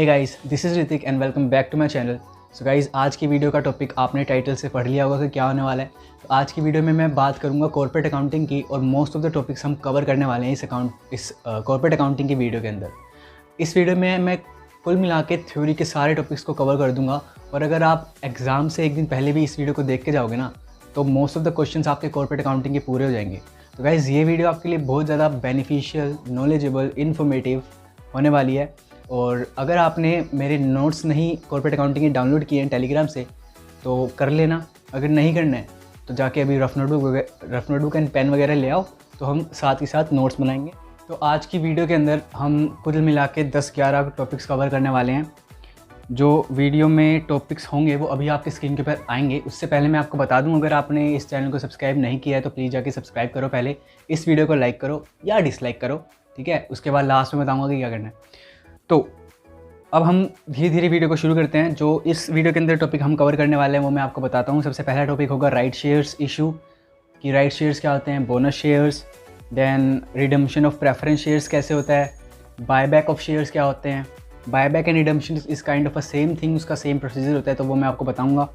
Hey guys, this is Hrithik and welcome back to my channel. So guys, आज की video का topic आपने title से पढ़ लिया होगा कि क्या होने वाला है। तो आज की वीडियो में मैं बात करूंगा कॉर्पोरेट अकाउंटिंग की और मोस्ट ऑफ द टॉपिक्स हम कवर करने वाले हैं इस कॉर्पोरेट अकाउंटिंग की वीडियो के अंदर। इस वीडियो में मैं कुल मिला के थ्योरी के सारे टॉपिक्स को कवर कर दूंगा और अगर आप एग्ज़ाम से एक दिन पहले भी इस वीडियो को देख के जाओगे ना तो मोस्ट ऑफ द क्वेश्चंस आपके कॉर्पोरेट अकाउंटिंग के पूरे हो जाएंगे। तो गाइज़, ये वीडियो आपके लिए बहुत ज़्यादा बेनिफिशियल, नॉलेजेबल, इन्फॉर्मेटिव होने वाली है। और अगर आपने मेरे नोट्स नहीं कॉर्पोरेट अकाउंटिंग के डाउनलोड किए हैं टेलीग्राम से तो कर लेना। अगर नहीं करना है तो जाके अभी रफ नोटबुक एंड पेन वगैरह ले आओ, तो हम साथ ही साथ नोट्स बनाएंगे। तो आज की वीडियो के अंदर हम कुल मिला के 10-11 टॉपिक्स कवर करने वाले हैं। जो वीडियो में टॉपिक्स होंगे वो अभी आपके स्क्रीन के ऊपर आएंगे। उससे पहले मैं आपको बता दूं, अगर आपने इस चैनल को सब्सक्राइब नहीं किया है तो प्लीज़ जाके सब्सक्राइब करो। पहले इस वीडियो को लाइक करो या डिसलाइक करो, ठीक है। उसके बाद लास्ट में बताऊँगा कि क्या करना है। तो अब हम धीरे धीरे वीडियो को शुरू करते हैं। जो इस वीडियो के अंदर टॉपिक हम कवर करने वाले हैं वो मैं आपको बताता हूँ। सबसे पहला टॉपिक होगा राइट शेयर्स इशू, कि राइट शेयर्स क्या होते हैं, bonus shares, then redemption of preference shares कैसे होता है, बायबैक ऑफ शेयर्स क्या होते हैं। Buyback and redemption is kind of a same thing, उसका सेम प्रोसीजर होता है, तो वो मैं आपको बताऊँगा,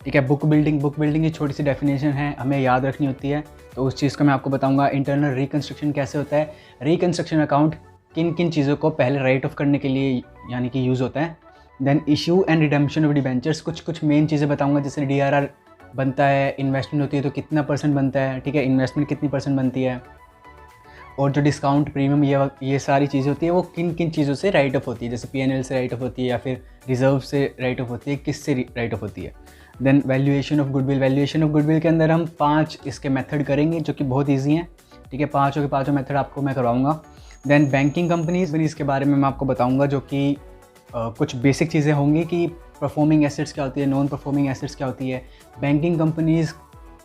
ठीक है। बुक बिल्डिंग की छोटी सी डेफिनेशन है, हमें याद रखनी होती है, तो उस चीज़ को मैं आपको बताऊँगा। इंटरनल रिकन्स्ट्रक्शन कैसे होता है, रिकन्स्ट्रक्शन अकाउंट किन किन चीज़ों को पहले राइट ऑफ करने के लिए यानी कि यूज़ होता है। Then issue and redemption of debentures, कुछ मेन चीज़ें बताऊंगा, जैसे DRR बनता है, इन्वेस्टमेंट होती है तो कितना परसेंट बनता है, ठीक है, इन्वेस्टमेंट कितनी परसेंट बनती है, और जो डिस्काउंट प्रीमियम ये सारी चीज़ें होती है वो किन किन चीज़ों से राइट ऑफ होती है, जैसे PNL से राइट ऑफ होती है या फिर रिजर्व से राइट ऑफ होती है, किससे राइट ऑफ होती है। देन वैल्यूएशन ऑफ गुडविल के अंदर हम 5 इसके मेथड करेंगे जो कि बहुत ईजी हैं, ठीक है। पाँचों के पाँचों मेथड आपको मैं करवाऊँगा। देन बैंकिंग कंपनीज के बारे में मैं आपको बताऊंगा, जो कि कुछ बेसिक चीज़ें होंगी कि परफॉर्मिंग एसेट्स क्या होती है, नॉन परफॉर्मिंग एसेट्स क्या होती है, बैंकिंग कंपनीज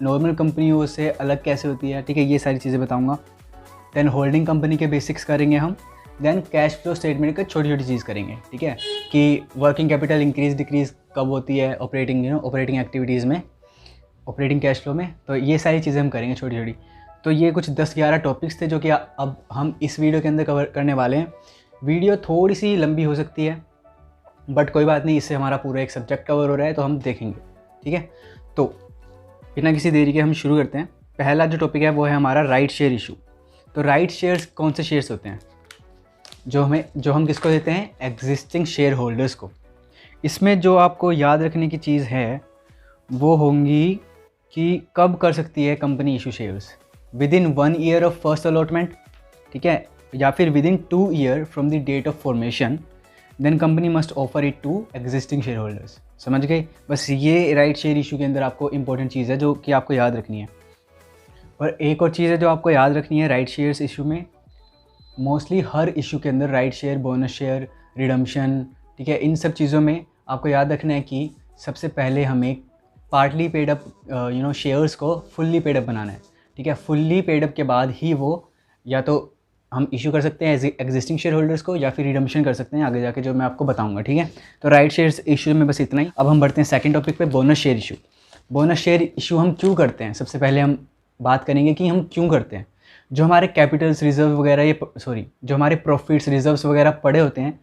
नॉर्मल कंपनियों से अलग कैसे होती है, ठीक है, ये सारी चीज़ें बताऊंगा। देन होल्डिंग कंपनी के बेसिक्स करेंगे हम। देन कैश फ्लो स्टेटमेंट का छोटी छोटी चीज़ करेंगे, ठीक है, कि वर्किंग कैपिटल इंक्रीज डिक्रीज कब होती है ऑपरेटिंग एक्टिविटीज़ में, ऑपरेटिंग कैश फ्लो में। तो ये सारी चीज़ें हम करेंगे छोटी छोटी। तो ये कुछ 10-11 टॉपिक्स थे जो कि अब हम इस वीडियो के अंदर कवर करने वाले हैं। वीडियो थोड़ी सी लंबी हो सकती है बट कोई बात नहीं, इससे हमारा पूरा एक सब्जेक्ट कवर हो रहा है तो हम देखेंगे, ठीक है। तो बिना किसी देरी के हम शुरू करते हैं। पहला जो टॉपिक है वो है हमारा राइट शेयर इशू। तो राइट शेयर्स कौन से शेयर्स होते हैं, जो हम किसको देते हैं, एग्जिस्टिंग शेयर होल्डर्स को। इसमें जो आपको याद रखने की चीज़ है वो होंगी कि कब कर सकती है company issue shares, within 1 year of first allotment, ठीक है, या फिर within 2 year from the date of formation. Then company must offer it to existing share holders. समझ गए, बस ये राइट शेयर इशू के अंदर आपको इंपॉर्टेंट चीज़ है जो कि आपको याद रखनी है। और एक और चीज़ है जो आपको याद रखनी है राइट शेयर्स इशू में, मोस्टली हर इशू के अंदर right share, bonus share, redemption, ठीक है, इन सब चीज़ों में आपको याद रखना है कि सबसे पहले हमें पार्टली पेड अप शेयर्स को फुल्ली पेड अप बनाना है, ठीक है। फुल्ली पेड अप के बाद ही वो या तो हम इशू कर सकते हैं एग्जिस्टिंग शेयर होल्डर्स को या फिर रिडम्पशन कर सकते हैं आगे जाके, जो मैं आपको बताऊंगा, ठीक है। तो राइट शेयर्स इशू में बस इतना ही। अब हम बढ़ते हैं सेकंड टॉपिक पे, bonus share issue. Bonus share issue हम क्यों करते हैं, सबसे पहले हम बात करेंगे कि हम क्यों करते हैं। जो हमारे कैपिटल्स रिजर्व वगैरह जो हमारे प्रॉफिट्स रिजर्व्स वगैरह पड़े होते हैं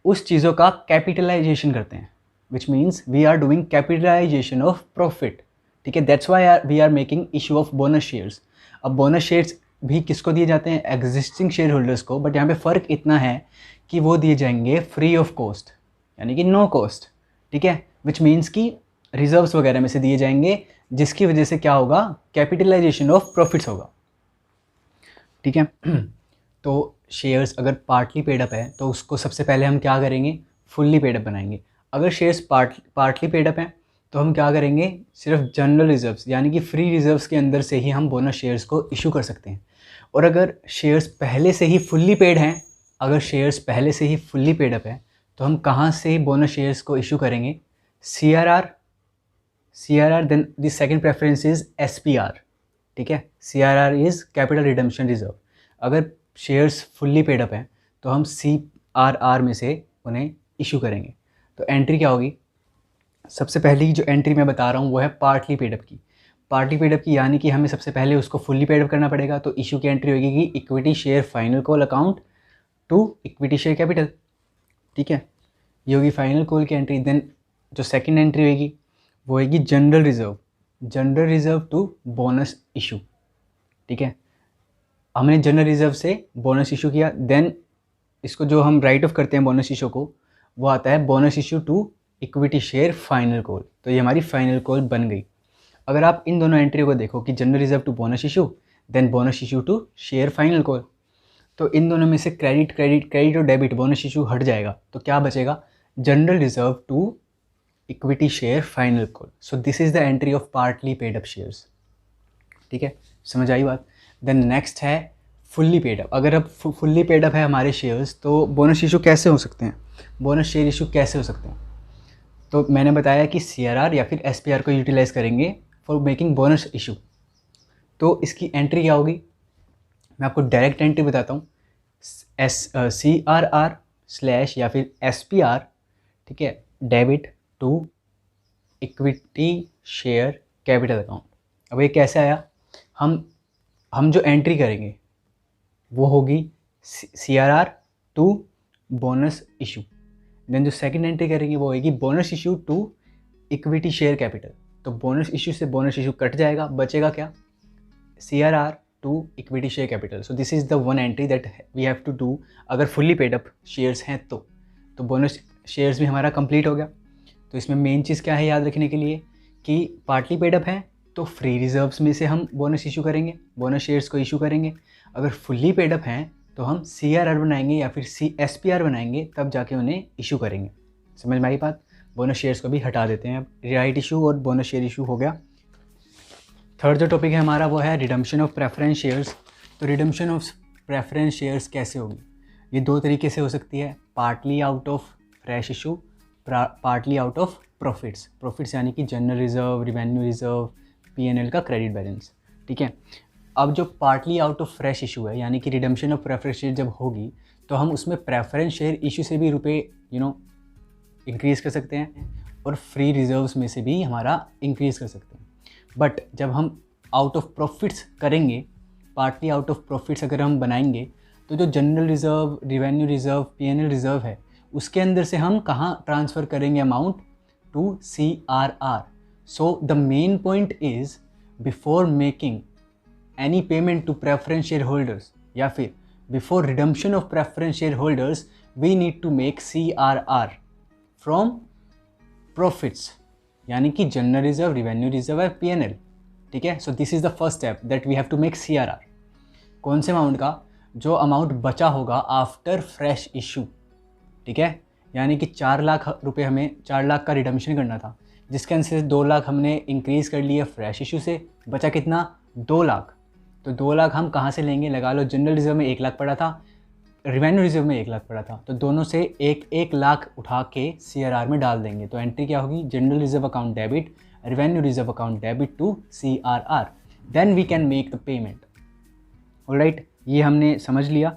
उस चीज़ों का कैपिटलाइजेशन करते हैं, which means we are doing capitalisation of profit, ठीक है। That's why we are making issue of bonus shares. अब बोनस शेयर्स भी किसको दिए जाते हैं, एग्जिस्टिंग शेयर होल्डर्स को, बट यहाँ पे फ़र्क इतना है कि वो दिए जाएंगे फ्री ऑफ कॉस्ट, यानी कि नो कॉस्ट, ठीक है, विच मीन्स कि रिजर्व्स वगैरह में से दिए जाएंगे, जिसकी वजह से क्या होगा, कैपिटलाइजेशन ऑफ प्रॉफिट्स होगा, ठीक है। तो शेयर्स अगर पार्टली पेड अप है तो उसको सबसे पहले हम क्या करेंगे, फुल्ली पेड अप बनाएंगे। अगर शेयर्स पार्टली पेड अप हैं तो हम क्या करेंगे, सिर्फ जनरल रिजर्व्स यानी कि फ्री रिजर्व्स के अंदर से ही हम बोनस शेयर्स को इशू कर सकते हैं। और अगर शेयर्स पहले से ही फुल्ली पेड हैं, तो हम कहाँ से बोनस शेयर्स को इशू करेंगे, CRR, then the second preference is SPR, ठीक है। CRR is capital redemption reserve. अगर शेयर्स फुल्ली पेड अप हैं तो हम CRR में से उन्हें इशू करेंगे। तो एंट्री क्या होगी, सबसे पहली जो एंट्री मैं बता रहा हूँ वो है पार्टली पेड अप की, यानी कि हमें सबसे पहले उसको फुल्ली पेड अप करना पड़ेगा। तो इशू की एंट्री होगी कि equity share final call account to equity share capital, ठीक है। ये होगी फाइनल कॉल की एंट्री। देन जो सेकंड एंट्री होगी वो होगी general reserve, general reserve to bonus issue. ठीक है, हमने जनरल रिजर्व से बोनस इशू किया, देन इसको जो हम राइट ऑफ करते हैं बोनस इशू को, वो आता है bonus issue to equity share final call. तो ये हमारी फाइनल कॉल बन गई। अगर आप इन दोनों एंट्री को देखो कि general reserve to bonus issue, then bonus issue to share final call, तो इन दोनों में से क्रेडिट क्रेडिट क्रेडिट और डेबिट बोनस इशू हट जाएगा, तो क्या बचेगा, general reserve to equity share final call. So this is the entry of partly paid up shares. ठीक है, समझ आई बात। देन नेक्स्ट है फुल्ली पेड अप। अगर अब फुल्ली पेड अप है हमारे शेयर्स, तो बोनस इशू कैसे हो सकते हैं, बोनस शेयर इशू कैसे हो सकते हैं। तो मैंने बताया कि CRR या फिर SPR को यूटिलाइज़ करेंगे फॉर मेकिंग बोनस इशू। तो इसकी एंट्री क्या होगी, मैं आपको डायरेक्ट एंट्री बताता हूँ। CRR स्लैश या फिर SPR, ठीक है, debit to equity share capital account. अब ये कैसे आया, हम जो एंट्री करेंगे वो होगी CRR to bonus issue. Then जो सेकंड एंट्री करेंगे वो होगी bonus issue to equity share capital. तो बोनस इशू से बोनस इशू कट जाएगा, बचेगा क्या, CRR to equity share capital. So this is the one entry that we have to do अगर फुल्ली पेड अप शेयर्स हैं तो bonus shares भी हमारा कंप्लीट हो गया। तो इसमें मेन चीज़ क्या है याद रखने के लिए कि पार्टली पेड अप है तो फ्री रिजर्व्स में से हम बोनस इशू करेंगे, बोनस शेयर्स को इशू करेंगे। अगर फुल्ली पेड अप हैं तो हम CRR बनाएंगे या फिर SPR बनाएंगे, तब जाके उन्हें इशू करेंगे। समझ में आई बात। बोनस शेयर्स को भी हटा देते हैं। अब राइट इशू और बोनस शेयर इशू हो गया। थर्ड जो टॉपिक है हमारा वो है रिडम्पशन ऑफ प्रेफरेंस शेयर्स। तो रिडम्पशन ऑफ प्रेफरेंस शेयर्स कैसे होगी, ये दो तरीके से हो सकती है, partly out of fresh issue, partly out of profits यानी कि general reserve, revenue reserve, P&L का क्रेडिट बैलेंस। ठीक है, अब जो partly out of fresh issue है यानी कि रिडम्पशन ऑफ प्रेफरेंस शेयर जब होगी तो हम उसमें प्रेफरेंस शेयर इशू से भी रुपए इंक्रीज़ कर सकते हैं और फ्री रिजर्व्स में से भी हमारा इंक्रीज़ कर सकते हैं। बट जब हम आउट ऑफ प्रॉफिट्स करेंगे, पार्टली आउट ऑफ प्रॉफिट्स अगर हम बनाएंगे, तो जो general reserve, revenue reserve, P&L reserve है उसके अंदर से हम कहाँ ट्रांसफ़र करेंगे amount, to CRR। So the main point is before making any payment to preference share holders या फिर before redemption of preference share holders we need to make CRR from profits यानी कि जनरल रिजर्व, रिवेन्यू रिजर्व है, P&L। ठीक है, so this is the first step that we have to make CRR। कौन से amount का, जो amount बचा होगा आफ्टर फ्रेश इशू। ठीक है, यानी कि 4 लाख रुपए हमें 4 लाख का रिडम्पशन करना था, जिसके अंदर से 2 लाख हमने इंक्रीज़ कर लिया फ्रेश इशू से, बचा कितना, 2 लाख। तो 2 लाख हम कहाँ से लेंगे, लगा लो जनरल रिजर्व में 1 लाख पड़ा था, रिवेन्यू रिजर्व में 1 लाख पड़ा था, तो दोनों से 1 लाख उठा के CRR में डाल देंगे। तो एंट्री क्या होगी, general reserve account debit, revenue reserve account debit to CRR, then we can make the payment. Alright, ये हमने समझ लिया।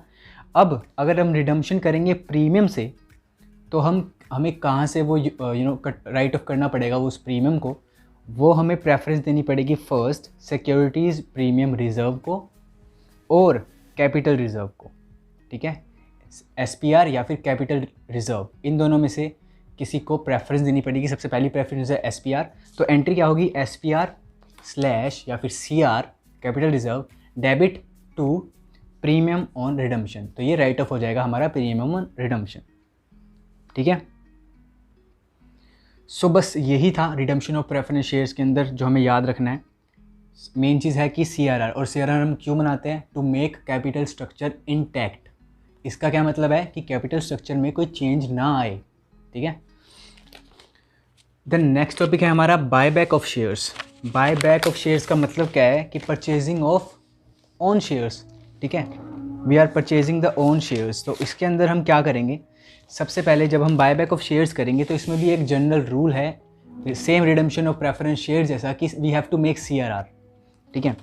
अब अगर हम रिडम्पशन करेंगे प्रीमियम से तो हमें कहाँ से वो राइट ऑफ करना पड़ेगा उस प्रीमियम को, वो हमें प्रेफरेंस देनी पड़ेगी फर्स्ट सिक्योरिटीज़ प्रीमियम रिज़र्व को और कैपिटल रिज़र्व को। ठीक है, SPR या फिर कैपिटल रिज़र्व, इन दोनों में से किसी को प्रेफरेंस देनी पड़ेगी। सबसे पहली प्रेफरेंस है SPR। तो एंट्री क्या होगी, SPR स्लैश या फिर CR capital reserve debit to premium on redemption. तो ये राइट ऑफ हो जाएगा हमारा प्रीमियम ऑन रिडम्पशन। ठीक है, सो बस यही था रिडम्पशन ऑफ प्रेफरेंस शेयर्स के अंदर जो हमें याद रखना है। मेन चीज़ है कि CRR, और CRR हम क्यों बनाते हैं, to make capital structure intact. इसका क्या मतलब है कि कैपिटल स्ट्रक्चर में कोई चेंज ना आए। ठीक है, देन नेक्स्ट टॉपिक है हमारा buyback of shares. Buyback of shares का मतलब क्या है कि परचेजिंग ऑफ ओन शेयर्स। ठीक है, we are purchasing the own shares. तो इसके अंदर हम क्या करेंगे, सबसे पहले जब हम बायबैक ऑफ शेयर्स करेंगे तो इसमें भी एक जनरल रूल है, same redemption of preference share जैसा, कि we have to make CRR। ठीक है,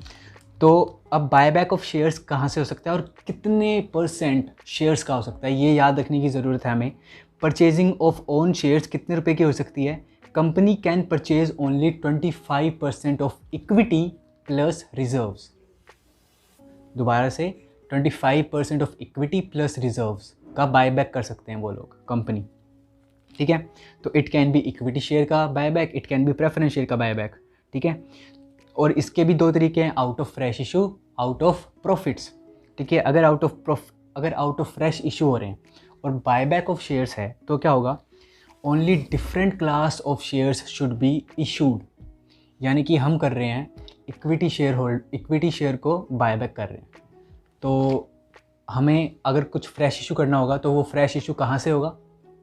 तो अब बायबैक ऑफ शेयर्स कहाँ से हो सकता है और कितने % शेयर्स का हो सकता है, ये याद रखने की ज़रूरत है हमें। परचेजिंग ऑफ ओन शेयर्स कितने रुपए की हो सकती है, company can purchase only 25% of equity plus reserves. दोबारा से 25% ऑफ इक्विटी प्लस रिजर्व्स का बायबैक कर सकते हैं वो लोग, कंपनी। ठीक है। तो it can be equity share का buyback, it can be preference share का बायबैक, ठीक है। और इसके भी 2 तरीके हैं, out of fresh issue, out of profits, ठीक है। अगर आउट ऑफ फ्रेश इशू हो रहे हैं और बायबैक ऑफ शेयर्स है तो क्या होगा, only different class of shares should be issued, यानी कि हम कर रहे हैं इक्विटी शेयर को बायबैक कर रहे हैं। तो हमें अगर कुछ फ्रेश इशू करना होगा तो वो फ्रेश इशू कहाँ से होगा,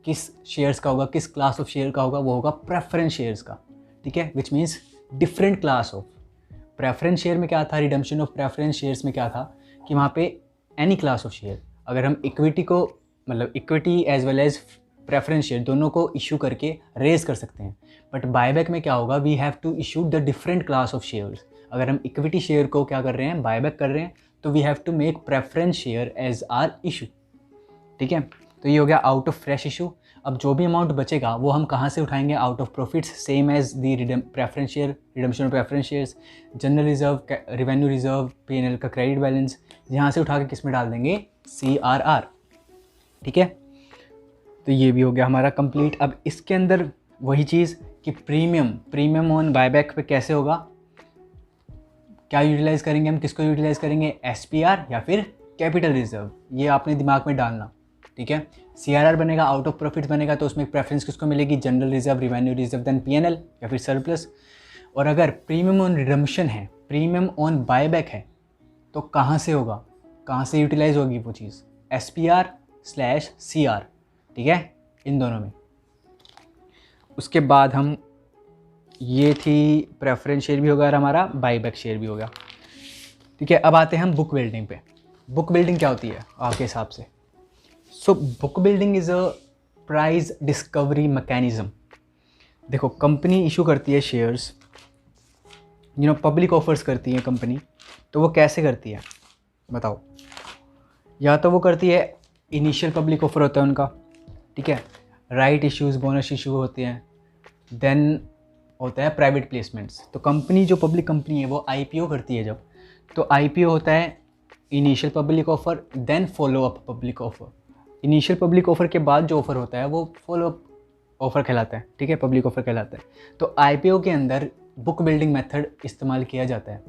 किस शेयर्स का होगा, किस क्लास ऑफ शेयर का होगा, वो होगा प्रेफरेंस शेयर्स का, ठीक है। Which means different class of. Preference share में क्या था, रिडम्पशन ऑफ प्रेफरेंस शेयर्स में क्या था कि वहाँ पे एनी क्लास ऑफ शेयर, अगर हम इक्विटी को मतलब equity as well as preference share दोनों को इशू करके रेज कर सकते हैं। बट बायबैक में क्या होगा, we have to issue the different class of shares. अगर हम इक्विटी शेयर को क्या कर रहे हैं, बायबैक कर रहे हैं, तो we have to make preference share as are issue, ठीक है। तो ये हो गया आउट ऑफ फ्रेश इशू। अब जो भी अमाउंट बचेगा वो हम कहाँ से उठाएंगे, out of profits, same as the preference share, redemption of preference shares, general reserve, revenue reserve, PNL का क्रेडिट बैलेंस, यहाँ से उठा के किस में डाल देंगे, CRR, ठीक है। तो ये भी हो गया हमारा कंप्लीट। अब इसके अंदर वही चीज़ कि प्रीमियम ऑन बायबैक पे कैसे होगा, क्या यूटिलाइज़ करेंगे हम, किसको यूटिलाइज़ करेंगे, SPR या फिर कैपिटल रिजर्व, ये आपने दिमाग में डालना, ठीक है। CRR बनेगा, आउट ऑफ प्रॉफिट्स बनेगा, तो उसमें प्रेफरेंस किसको मिलेगी, general reserve, revenue reserve, then PNL या फिर सरप्लस। और अगर प्रीमियम ऑन रिडम्पशन है, प्रीमियम ऑन बायबैक है, तो कहाँ से होगा, कहाँ से यूटिलाइज होगी वो चीज़, SPR/CR, ठीक है, इन दोनों में। उसके बाद हम, ये थी प्रेफरेंस शेयर भी हो गया हमारा, बायबैक शेयर भी हो गया, ठीक है। अब आते हैं हम बुक बिल्डिंग पे। बुक बिल्डिंग क्या होती है आपके हिसाब से? So book building is a price discovery mechanism. देखो, कंपनी इशू करती है शेयर्स, पब्लिक ऑफर्स करती है कंपनी, तो वो कैसे करती है बताओ? या तो वो करती है, इनिशियल पब्लिक ऑफर होता है उनका, ठीक है, राइट इश्यूज़, बोनस इशू होते हैं, देन होता है प्राइवेट प्लेसमेंट्स। तो कंपनी, जो पब्लिक कंपनी है, वो IPO करती है जब, तो IPO होता है initial public offer, then follow up public offer. Initial public offer के बाद जो ऑफर होता है वो फॉलो अप ऑफर कहलाता है, ठीक है, पब्लिक ऑफर कहलाता है। तो IPO के अंदर बुक बिल्डिंग मेथड इस्तेमाल किया जाता है।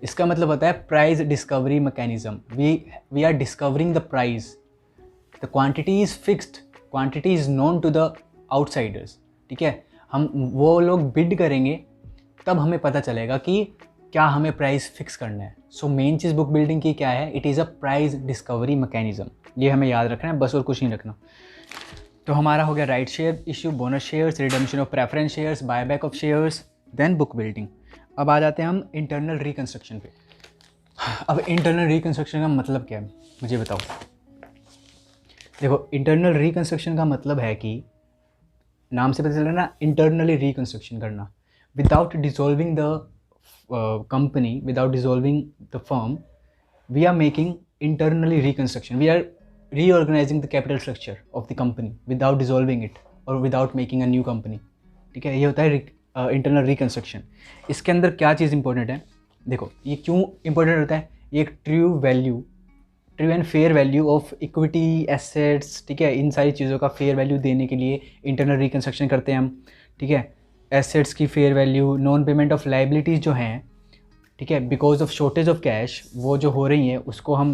इसका मतलब होता है price discovery mechanism. We are discovering the price, the quantity is fixed, quantity is known to the outsiders, ठीक है। हम वो लोग बिड करेंगे तब हमें पता चलेगा कि क्या हमें प्राइस फिक्स करना है। सो मेन चीज़ बुक बिल्डिंग की क्या है, it is a price discovery mechanism. ये हमें याद रखना है बस, और कुछ नहीं रखना। तो हमारा हो गया right share issue, bonus shares, redemption of preference shares, buyback of shares, then book building. अब आ जाते हैं हम इंटरनल रिकन्स्ट्रक्शन पे। अब इंटरनल रिकन्स्ट्रक्शन का मतलब क्या है, मुझे बताओ। देखो, इंटरनल रिकन्स्ट्रक्शन का मतलब है कि नाम से पता चल रहा है ना, इंटरनली रिकन्स्ट्रक्शन करना, without dissolving the company, without dissolving the firm, we are making internally reconstruction, we are reorganising the capital structure of the company without dissolving it और without making a new company, ठीक है। ये होता है internal reconstruction. इसके अंदर क्या चीज़ important है, देखो ये क्यों इंपॉर्टेंट होता है, ये एक true and fair value of equity assets, ठीक है, इन सारी चीज़ों का फेयर वैल्यू देने के लिए इंटरनल रिकन्स्ट्रक्शन करते हैं हम, ठीक है। एसेट्स की fair value, non payment of liabilities जो हैं, ठीक है, because of shortage of cash, वो जो हो रही हैं उसको हम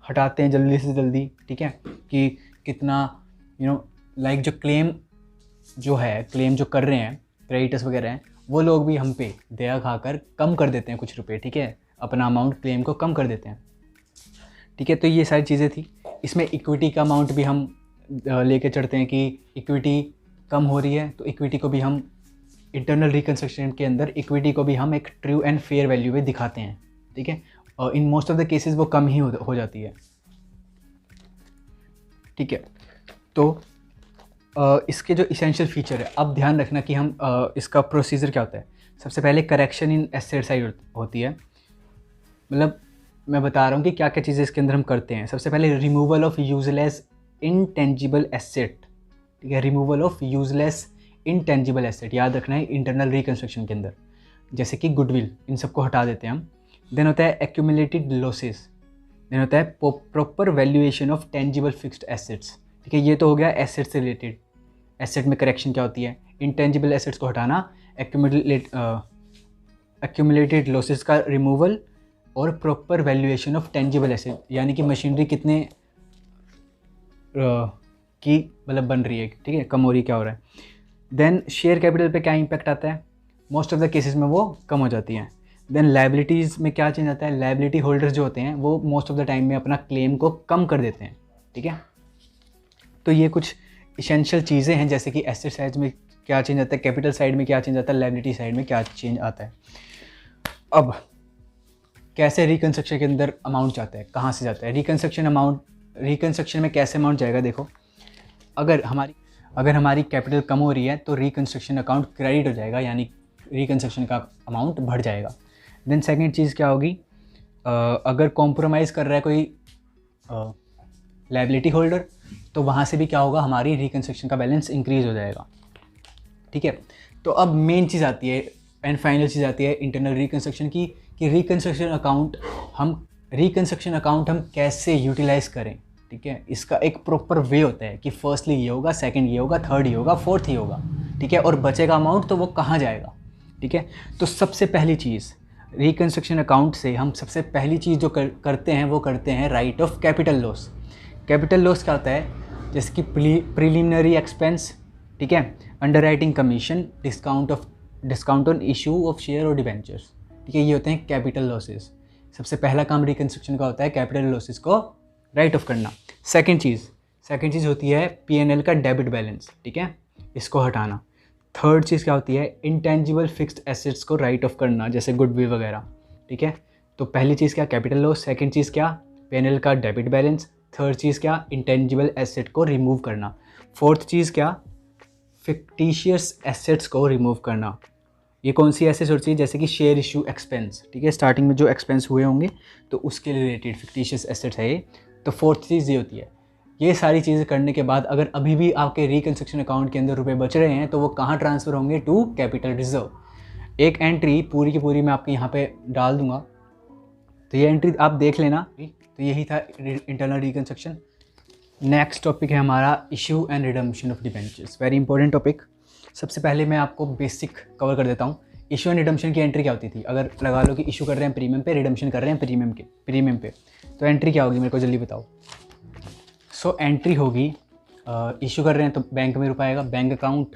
हटाते हैं जल्दी से जल्दी, ठीक है, कि कितना लाइक जो क्लेम जो कर रहे हैं क्रेडिटर्स वगैरह हैं, वो लोग भी हम पे दया खाकर कम कर देते हैं कुछ रुपए, ठीक है, अपना अमाउंट क्लेम को कम कर देते हैं, ठीक है। तो ये सारी चीज़ें थी। इसमें इक्विटी का अमाउंट भी हम लेके चढ़ते हैं कि इक्विटी कम हो रही है, तो इक्विटी को भी हम इंटरनल रिकन्स्ट्रक्शन के अंदर इक्विटी को भी हम एक ट्रू एंड फेयर वैल्यू में दिखाते हैं, ठीक है। और in most of the cases वो कम ही हो जाती है, ठीक है। तो इसके जो इसेंशियल फीचर है, अब ध्यान रखना कि हम इसका प्रोसीजर क्या होता है। सबसे पहले करेक्शन इन एसेट साइड होती है, मतलब मैं बता रहा हूँ कि क्या क्या चीज़ें इसके अंदर हम करते हैं। सबसे पहले removal of useless intangible asset, ठीक है, removal of useless intangible asset याद रखना है इंटरनल रिकन्स्ट्रक्शन के अंदर, जैसे कि गुडविल, इन सबको हटा देते हैं हम। देन होता है एक्यूमुलेटेड लॉसेस, देन होता है proper valuation of tangible fixed assets, ठीक है, ये तो हो गया एसेट से रिलेटेड। एसेट में करेक्शन क्या होती है, इंटेंजिबल एसेट्स को हटाना, एक्यूमुलेटेड लॉसेस का रिमूवल, और proper valuation of tangible asset, यानी कि मशीनरी कितने की मतलब बन रही है, ठीक है, कम हो रही है, क्या हो रहा है। देन शेयर कैपिटल पे क्या इम्पैक्ट आता है, मोस्ट ऑफ द केसेस में वो कम हो जाती हैं। देन लाइबिलिटीज़ में क्या चेंज आता है, लाइबिलिटी होल्डर्स जो होते हैं वो मोस्ट ऑफ द टाइम में अपना क्लेम को कम कर देते हैं, ठीक है। तो ये कुछ इसेंशियल चीज़ें हैं, जैसे कि एसेट साइड में क्या चेंज आता है, कैपिटल साइड में क्या चेंज आता है, लाइबिलिटी साइड में क्या चेंज आता है। अब कैसे रिकंस्ट्रक्शन के अंदर अमाउंट जाता है, कहाँ से जाता है रिकंस्ट्रक्शन में कैसे अमाउंट जाएगा। देखो, अगर हमारी कैपिटल कम हो रही है तो रिकंस्ट्रक्शन अकाउंट क्रेडिट हो जाएगा, यानी रिकंस्ट्रक्शन का अमाउंट बढ़ जाएगा। देन सेकंड चीज़ क्या होगी, अगर कॉम्प्रोमाइज़ कर रहा है कोई लायबिलिटी होल्डर, तो वहाँ से भी क्या होगा, हमारी रिकंस्ट्रक्शन का बैलेंस इंक्रीज़ हो जाएगा, ठीक है। तो अब मेन चीज़ आती है एंड फाइनल चीज़ आती है इंटरनल रिकंस्ट्रक्शन की, कि रिकंस्ट्रक्शन अकाउंट हम कैसे यूटिलाइज़ करें, ठीक है। इसका एक प्रॉपर वे होता है कि फर्स्टली ये होगा, सेकंड ये होगा, थर्ड ये होगा, फोर्थ ये होगा, ठीक है, और बचेगा अमाउंट तो वो कहाँ जाएगा, ठीक है। तो सबसे पहली चीज़ रिकंस्ट्रक्शन अकाउंट से हम सबसे पहली चीज़ जो करते हैं वो करते हैं right of capital loss. Capital loss क्या होता है, जैसे कि प्रीलिमिनरी एक्सपेंस, ठीक है, underwriting commission, discount on issue of share और डिबेंचर्स, ठीक है, ये होते हैं कैपिटल लॉसेस। सबसे पहला काम रिकंस्ट्रक्शन का होता है कैपिटल लॉसेस को राइट ऑफ करना। सेकंड चीज़ होती है P&L का डेबिट बैलेंस, ठीक है, इसको हटाना। थर्ड चीज़ क्या होती है, इंटेंजिबल फिक्स्ड एसेट्स को राइट ऑफ करना, जैसे गुडविल वगैरह, ठीक है। तो पहली चीज़ क्या, कैपिटल लॉस, सेकंड चीज़ क्या, P&L का डेबिट बैलेंस, थर्ड चीज़ क्या, इंटेंजिबल एसेट को रिमूव करना, फोर्थ चीज़ क्या, फिक्टिशियस एसेट्स को रिमूव करना। ये कौन सी एसेट्स होती है, जैसे कि शेयर इशू एक्सपेंस, ठीक है, स्टार्टिंग में जो एक्सपेंस हुए होंगे तो उसके रिलेटेड फिक्टिशियस एसेट्स है ये। तो फोर्थ चीज़ ये होती है। ये सारी चीज़ें करने के बाद अगर अभी भी आपके रिकंस्ट्रक्शन अकाउंट के अंदर रुपए बच रहे हैं तो वो कहाँ ट्रांसफ़र होंगे, टू कैपिटल रिजर्व। एक एंट्री पूरी की पूरी मैं आपके यहाँ पे डाल दूँगा, तो ये एंट्री आप देख लेना। तो यही था इंटरनल रिकंस्ट्रक्शन। नेक्स्ट टॉपिक है हमारा issue and redemption of debentures, very important topic. सबसे पहले मैं आपको बेसिक कवर कर देता हूँ। इशू एंड रिडम्पशन की एंट्री क्या होती थी, अगर लगा लो कि इशू कर रहे हैं प्रीमियम पे, रिडम्पशन कर रहे हैं प्रीमियम पे, तो एंट्री क्या होगी, मेरे को जल्दी बताओ। सो एंट्री होगी, इशू कर रहे हैं तो बैंक में रुपया आएगा, बैंक अकाउंट,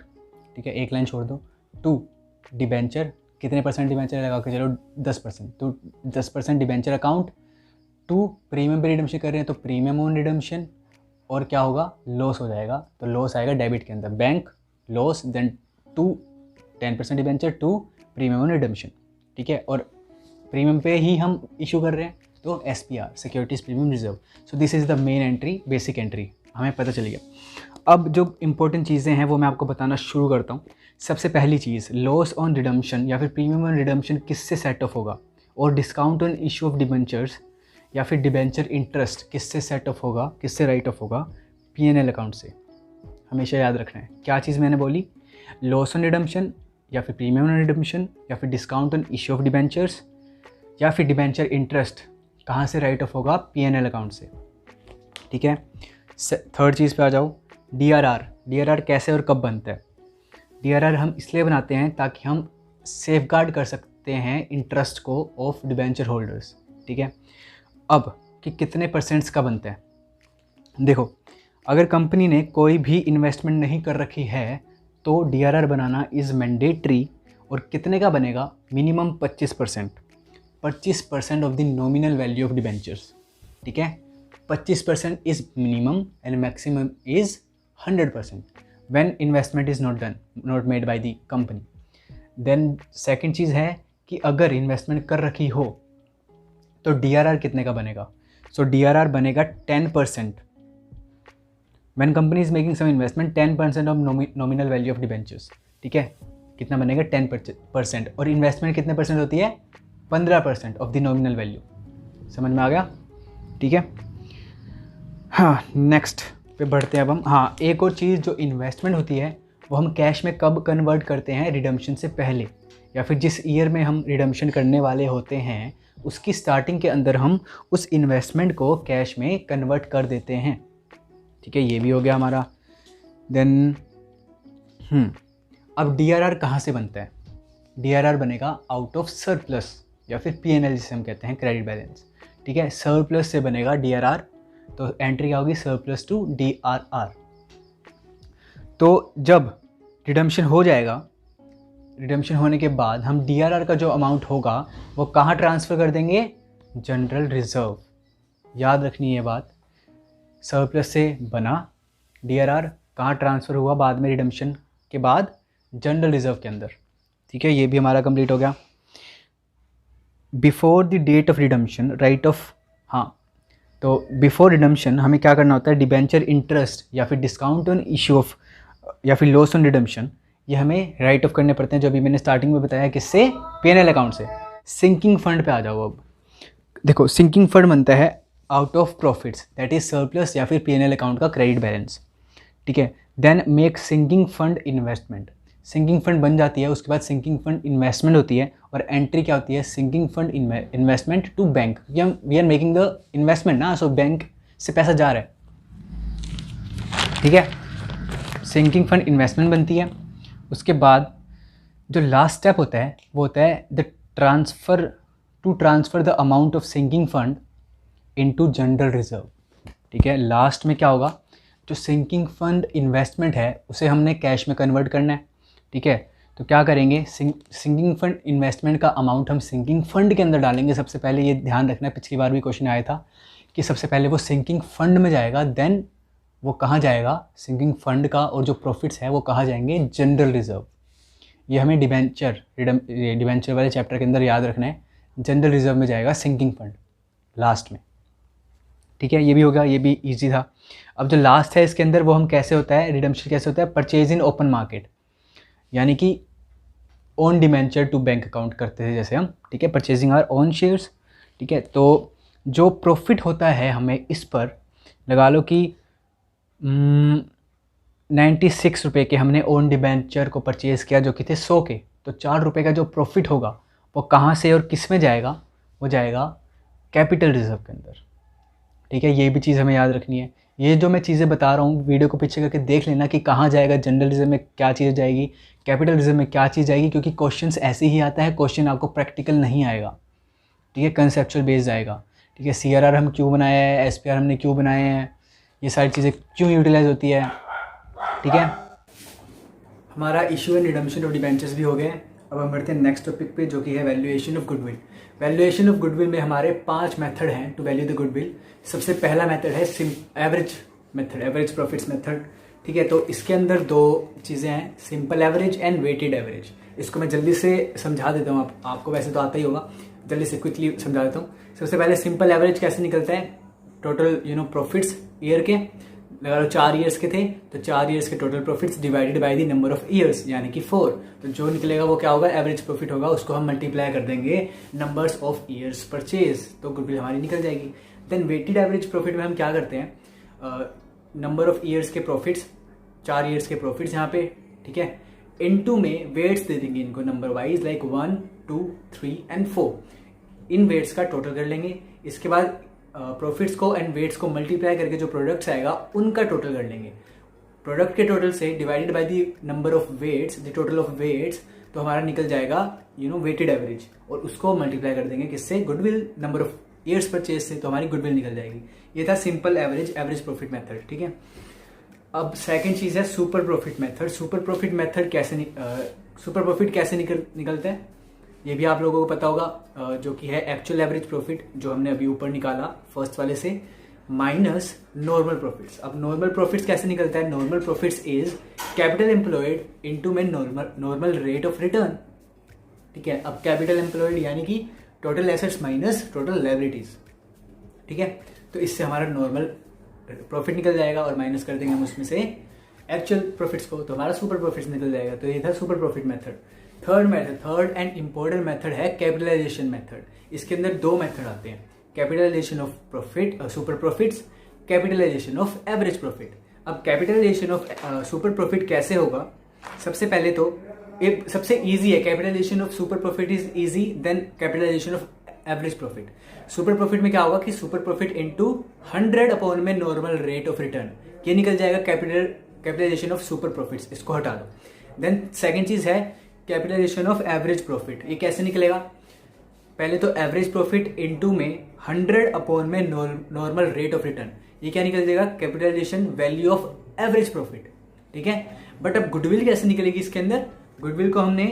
ठीक है, एक लाइन छोड़ दो। टू डिबेंचर, कितने परसेंट डिबेंचर लगा के चलो 10%, तो 10% डिबेंचर अकाउंट। टू प्रीमियम पे रिडम्पशन कर रहे हैं तो प्रीमियम ऑन रिडम्पशन, और क्या होगा, लॉस हो जाएगा, तो लॉस आएगा डेबिट के अंदर, bank loss, then to 10% debenture, to premium on redemption, ठीक है। और प्रीमियम पे ही हम इशू कर रहे हैं तो SPR, securities premium reserve. So this is the main entry, basic entry, हमें पता चल गया। अब जो इंपॉर्टेंट चीज़ें हैं वो मैं आपको बताना शुरू करता हूँ। सबसे पहली चीज़, लॉस ऑन रिडम्पशन या फिर प्रीमियम ऑन रिडम्पशन किससे सेट ऑफ होगा, और discount on issue of debentures या फिर डिबेंचर इंटरेस्ट किससे सेट ऑफ होगा, किससे राइट ऑफ होगा, P&L अकाउंट से। हमेशा याद रखना है क्या चीज़ मैंने बोली, लॉस ऑन रिडम्पशन या फिर प्रीमियम ऑन रिडम्पशन या फिर discount on issue of debentures या फिर डिबेंचर इंटरेस्ट कहाँ से राइट ऑफ होगा, P&L अकाउंट से, ठीक है। थर्ड चीज़ पे आ जाओ, DRR कैसे और कब बनता है। DRR हम इसलिए बनाते हैं ताकि हम सेफ गार्ड कर सकते हैं इंटरेस्ट को ऑफ डिबेंचर होल्डर्स, ठीक है। अब कि कितने परसेंट्स का बनता है, देखो, अगर कंपनी ने कोई भी इन्वेस्टमेंट नहीं कर रखी है तो DRR बनाना इज़ मैंडेटरी, और कितने का बनेगा, minimum 25% of the nominal value of debentures, ठीक है। 25% is minimum and maximum is 100% when investment is not made by the company. Then second चीज़ है कि अगर इन्वेस्टमेंट कर रखी हो तो DRR कितने का बनेगा। सो DRR बनेगा 10%। When company is making some investment 10% of nominal value of debentures, ठीक है, कितना बनेगा 10%, और इन्वेस्टमेंट कितने परसेंट होती है, 15% ऑफ द नॉमिनल वैल्यू। समझ में आ गया, ठीक है। हाँ, नेक्स्ट पे बढ़ते हैं अब हम। हाँ, एक और चीज़, जो इन्वेस्टमेंट होती है वो हम कैश में कब कन्वर्ट करते हैं, रिडम्पशन से पहले, या फिर जिस ईयर में हम रिडम्पशन करने वाले होते हैं उसकी स्टार्टिंग के अंदर हम उस इन्वेस्टमेंट को कैश में कन्वर्ट कर देते हैं, ठीक है। ये भी हो गया हमारा। देन अब DRR कहाँ से बनता है? DRR बनेगा आउट ऑफ सरप्लस या फिर PNL जिसे हम कहते हैं, क्रेडिट बैलेंस। ठीक है, सरप्लस से बनेगा DRR, तो एंट्री क्या होगी? Surplus to DRR। तो जब रिडम्पशन हो जाएगा, रिडम्पशन होने के बाद हम DRR का जो अमाउंट होगा वो कहाँ ट्रांसफ़र कर देंगे? General reserve. याद रखनी है बात, सरप्लस से बना DRR, कहाँ ट्रांसफ़र हुआ बाद में रिडम्पशन के बाद? जनरल रिज़र्व के अंदर। ठीक है, ये भी हमारा कंप्लीट हो गया। Before the date of redemption write off, हाँ, तो बिफोर रिडम्पशन हमें क्या करना होता है? डिबेंचर इंटरेस्ट या फिर डिस्काउंट ऑन इशू ऑफ या फिर लॉस ऑन रिडम्पशन, ये हमें राइट ऑफ करने पड़ते हैं, जो अभी मैंने स्टार्टिंग में बताया। किससे? PNL अकाउंट से। सिंकिंग फंड पे आ जाओ। अब देखो, सिंकिंग फंड बनता है out of profits, that is surplus या फिर PNL अकाउंट का क्रेडिट बैलेंस। ठीक है, then make sinking fund investment. Sinking fund बन जाती है, उसके बाद सिंकिंग फंड इन्वेस्टमेंट होती है, और एंट्री क्या होती है? Sinking fund investment to bank. We are making the investment ना, सो बैंक से पैसा जा रहा है। ठीक है, सिंकिंग फंड इन्वेस्टमेंट बनती है। उसके बाद जो लास्ट स्टेप होता है वो होता है the transfer the amount of sinking fund into general reserve. ठीक है, लास्ट में क्या होगा? जो सिंकिंग फंड इन्वेस्टमेंट है उसे हमने कैश में कन्वर्ट करना है। ठीक है, तो क्या करेंगे? सिंकिंग फंड इन्वेस्टमेंट का अमाउंट हम सिंकिंग फंड के अंदर डालेंगे। सबसे पहले ये ध्यान रखना है, पिछली बार भी क्वेश्चन आया था कि सबसे पहले वो सिंकिंग फंड में जाएगा, देन वो कहाँ जाएगा? सिंकिंग फंड का और जो प्रॉफिट्स है वो कहाँ जाएंगे? General reserve. ये हमें डिबेंचर वाले चैप्टर के अंदर याद रखना है। जनरल रिजर्व में जाएगा सिंकिंग फंड लास्ट में। ठीक है, ये भी होगा, ये भी इजी था। अब जो लास्ट है इसके अंदर वो हम कैसे होता है, रिडम्पशन कैसे होता है? परचेज इन ओपन मार्केट, यानी कि own debenture to bank account करते थे जैसे हम। ठीक है, परचेजिंग आवर ओन शेयर्स। ठीक है, तो जो प्रॉफिट होता है हमें इस पर लगा लो कि 96 रुपये के हमने ओन डिबेंचर को परचेज़ किया, जो कि थे 100 के। तो 4 रुपये का जो प्रॉफिट होगा वो कहाँ से और किस में जाएगा? वो जाएगा कैपिटल रिजर्व के अंदर। ठीक है, ये भी चीज़ हमें याद रखनी है। ये जो मैं चीज़ें बता रहा हूँ वीडियो को पीछे करके देख लेना कि कहाँ जाएगा, जनरल रिजर्व में क्या चीज़ जाएगी, कैपिटल रिजर्व में क्या चीज़ जाएगी, क्योंकि क्वेश्चन ऐसे ही आता है, क्वेश्चन आपको प्रैक्टिकल नहीं आएगा। ठीक है, कंसेप्चुअल बेस्ड आएगा। ठीक है, CRR हम क्यों बनाया है, SPR हमने क्यों बनाए हैं, ये सारी चीज़ें क्यों यूटिलाइज होती है। ठीक है, हमारा issue and redemption of debentures भी हो गए। अब हम बढ़ते हैं नेक्स्ट टॉपिक पे, जो कि है valuation of goodwill. Valuation of goodwill में हमारे 5 मेथड हैं टू वैल्यू द गुडविल। सबसे पहला मेथड है average method, average profits method. ठीक है, तो इसके अंदर 2 चीज़ें हैं, simple average and weighted average. इसको मैं जल्दी से समझा देता हूँ, आपको वैसे तो आता ही होगा, जल्दी से क्विकली समझा देता हूँ। सबसे पहले सिंपल एवरेज कैसे निकलता है? टोटल प्रॉफिट्स ईयर के, लगा लो 4 ईयर्स के थे, तो 4 ईयर्स के total profits divided by the number of years, यानी कि 4। तो जो निकलेगा वो क्या होगा? एवरेज प्रॉफिट होगा, उसको हम मल्टीप्लाई कर देंगे नंबर्स ऑफ ईयर्स परचेज, तो गुडविल हमारी निकल जाएगी। देन वेटेड एवरेज प्रॉफिट में हम क्या करते हैं? नंबर ऑफ ईयर्स के प्रॉफिट्स, 4 ईयर्स के प्रॉफिट्स यहाँ पे, ठीक है, इनटू में वेट्स दे देंगे इनको नंबर वाइज, लाइक 1, 2, 3 एंड 4। इन वेट्स का टोटल कर लेंगे। इसके बाद प्रॉफिट्स को एंड वेट्स को मल्टीप्लाई करके जो प्रोडक्ट्स आएगा उनका टोटल कर लेंगे। प्रोडक्ट के टोटल से divided by the number of weights, the total of weights, तो हमारा निकल जाएगा वेटेड एवरेज, और उसको मल्टीप्लाई कर देंगे किससे? Goodwill, number of years purchase से, तो हमारी गुडविल निकल जाएगी। ये था सिंपल एवरेज प्रॉफिट मेथड। ठीक है, अब सेकंड चीज है super profit method. Super profit method कैसे सुपर प्रॉफिट कैसे निकलता है ये भी आप लोगों को पता होगा, जो कि है एक्चुअल एवरेज प्रॉफिट, जो हमने अभी ऊपर निकाला फर्स्ट वाले से, माइनस नॉर्मल प्रॉफिट्स। अब नॉर्मल प्रॉफिट्स कैसे निकलता है? Normal profits is capital employed into में नॉर्मल रेट ऑफ रिटर्न। ठीक है, अब कैपिटल एम्प्लॉयड यानी कि total assets minus total liabilities. ठीक है, तो इससे हमारा नॉर्मल प्रॉफिट निकल जाएगा और माइनस कर देंगे हम उसमें से एक्चुअल प्रॉफिट्स को, तो हमारा सुपर प्रॉफिट्स निकल जाएगा। तो ये था super profit method. Third and important method है कैपिटलाइजेशन मेथड। इसके अंदर 2 मेथड आते हैं, capitalization of profit, super profits, capitalization of average profit. अब कैपिटलाइजेशन ऑफ सुपर प्रॉफिट कैसे होगा? सबसे पहले तो सबसे इजी है, capitalization of super profit is easy then capitalization of average profit. Super profit में क्या होगा कि सुपर प्रॉफिट इनटू 100 अपॉन में नॉर्मल रेट ऑफ रिटर्न, ये निकल जाएगा कैपिटलाइजेशन ऑफ सुपर प्रॉफिट्स। इसको हटा दो। देन सेकेंड चीज है कैपिटलाइजेशन ऑफ एवरेज प्रॉफिट। ये कैसे निकलेगा? पहले तो एवरेज प्रॉफिट इनटू में 100 अपॉन में नॉर्मल रेट ऑफ रिटर्न, ये क्या निकल जाएगा? Capitalization value of average profit. ठीक है, बट अब गुडविल कैसे निकलेगी इसके अंदर? गुडविल को हमने